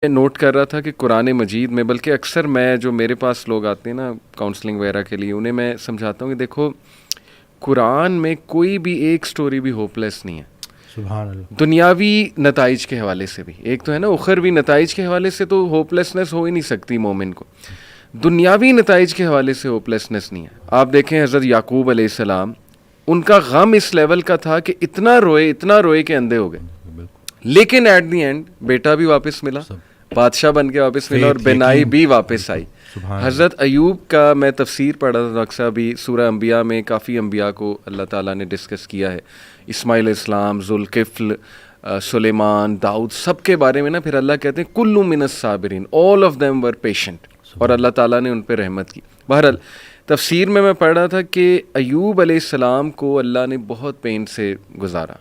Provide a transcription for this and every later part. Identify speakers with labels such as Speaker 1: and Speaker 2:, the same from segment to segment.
Speaker 1: میں نوٹ کر رہا تھا کہ قرآن مجید میں، بلکہ اکثر میں جو میرے پاس لوگ آتے ہیں نا کاؤنسلنگ وغیرہ کے لیے، انہیں میں سمجھاتا ہوں کہ دیکھو قرآن میں کوئی بھی ایک سٹوری بھی ہوپ لیس نہیں ہے.
Speaker 2: سبحان اللہ.
Speaker 1: دنیاوی نتائج کے حوالے سے بھی، ایک تو ہے نا اخروی نتائج کے حوالے سے تو ہوپ لیسنس ہو ہی نہیں سکتی مومن کو، دنیاوی نتائج کے حوالے سے ہوپ لیسنس نہیں ہے. آپ دیکھیں حضرت یعقوب علیہ السلام، ان کا غم اس لیول کا تھا کہ اتنا روئے کہ اندھے ہو گئے، لیکن ایٹ دی اینڈ بیٹا بھی واپس ملا، بادشاہ بن کے واپس ملا، اور بینائی بھی واپس آئی. حضرت ایوب کا میں تفسیر پڑھا تھا ڈاکٹر صاحب، بھی سورہ انبیاء میں کافی انبیاء کو اللہ تعالیٰ نے ڈسکس کیا ہے، اسماعیل علیہ السلام، ذوالکفل، سلیمان، داؤد، سب کے بارے میں نا پھر اللہ کہتے ہیں کل من الصابرین، all of them were patient, اور اللہ تعالیٰ نے ان پہ رحمت کی. بہرحال تفسیر میں پڑھ رہا تھا کہ ایوب علیہ السلام کو اللہ نے بہت پین سے گزارا،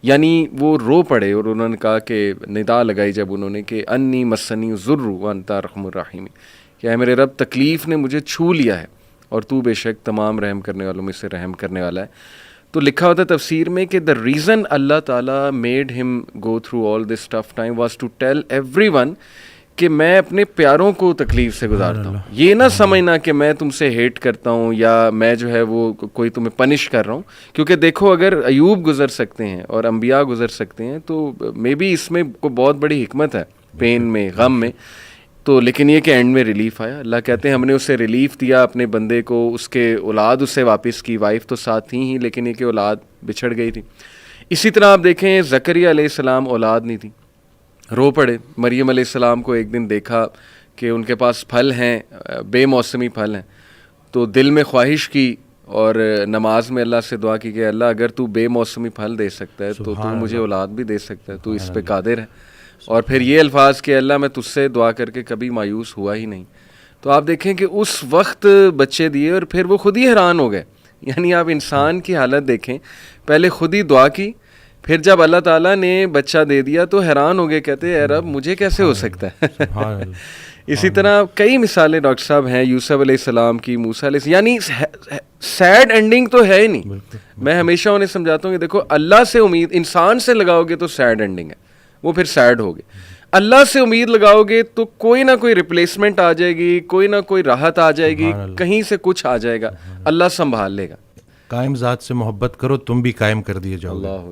Speaker 1: یعنی وہ رو پڑے، اور انہوں نے کہا کہ ندا لگائی جب انہوں نے کہ انی مسنی الضر وانت ارحم الراحمین، کہ اے میرے رب تکلیف نے مجھے چھو لیا ہے اور تو بے شک تمام رحم کرنے والوں میں سے رحم کرنے والا ہے. تو لکھا ہوتا ہے تفسیر میں کہ دا ریزن اللہ تعالیٰ میڈ ہم go through all this tough time was to tell every کہ میں اپنے پیاروں کو تکلیف سے گزارتا ہوں. یہ نہ سمجھنا کہ میں تم سے ہیٹ کرتا ہوں یا میں جو ہے وہ کوئی تمہیں پنش کر رہا ہوں، کیونکہ دیکھو اگر ایوب گزر سکتے ہیں اور انبیاء گزر سکتے ہیں تو مے بی اس میں کوئی بہت بڑی حکمت ہے، پین میں، غم میں. تو لیکن یہ کہ اینڈ میں ریلیف آیا. اللہ کہتے ہیں ہم نے اسے ریلیف دیا اپنے بندے کو، اس کے اولاد اسے واپس کی، وائف تو ساتھ تھی ہی لیکن یہ کہ اولاد بچھڑ گئی تھی. اسی طرح آپ دیکھیں زکریا علیہ السلام اولاد نہیں تھی، رو پڑے. مریم علیہ السلام کو ایک دن دیکھا کہ ان کے پاس پھل ہیں، بے موسمی پھل ہیں، تو دل میں خواہش کی اور نماز میں اللہ سے دعا کی کہ اللہ اگر تو بے موسمی پھل دے سکتا ہے تو تو مجھے اولاد بھی دے سکتا ہے، تو اس پہ قادر ہے. اور پھر یہ الفاظ کہ اللہ میں تجھ سے دعا کر کے کبھی مایوس ہوا ہی نہیں. تو آپ دیکھیں کہ اس وقت بچے دیے اور پھر وہ خود ہی حیران ہو گئے. یعنی آپ انسان کی حالت دیکھیں، پہلے خود ہی دعا کی، پھر جب اللہ تعالیٰ نے بچہ دے دیا تو حیران ہو گئے، کہتے اے رب مجھے کیسے ہو سکتا ہے. اسی طرح کئی مثالیں ڈاکٹر صاحب ہیں، یوسف علیہ السلام کی، موسیٰ علیہ السلام، یعنی سیڈ اینڈنگ تو ہے ہی نہیں. میں ہمیشہ انہیں سمجھاتا ہوں کہ دیکھو اللہ سے امید انسان سے لگاؤ گے تو سیڈ اینڈنگ ہے، وہ پھر سیڈ ہوگے. اللہ سے امید لگاؤ گے تو کوئی نہ کوئی ریپلیسمنٹ آ جائے گی، کوئی نہ کوئی راحت آ جائے گی، کہیں سے کچھ آ جائے گا، اللہ سنبھال لے گا.
Speaker 2: قائم ذات سے محبت کرو تم بھی قائم کر دیے جاؤ.
Speaker 1: اللہ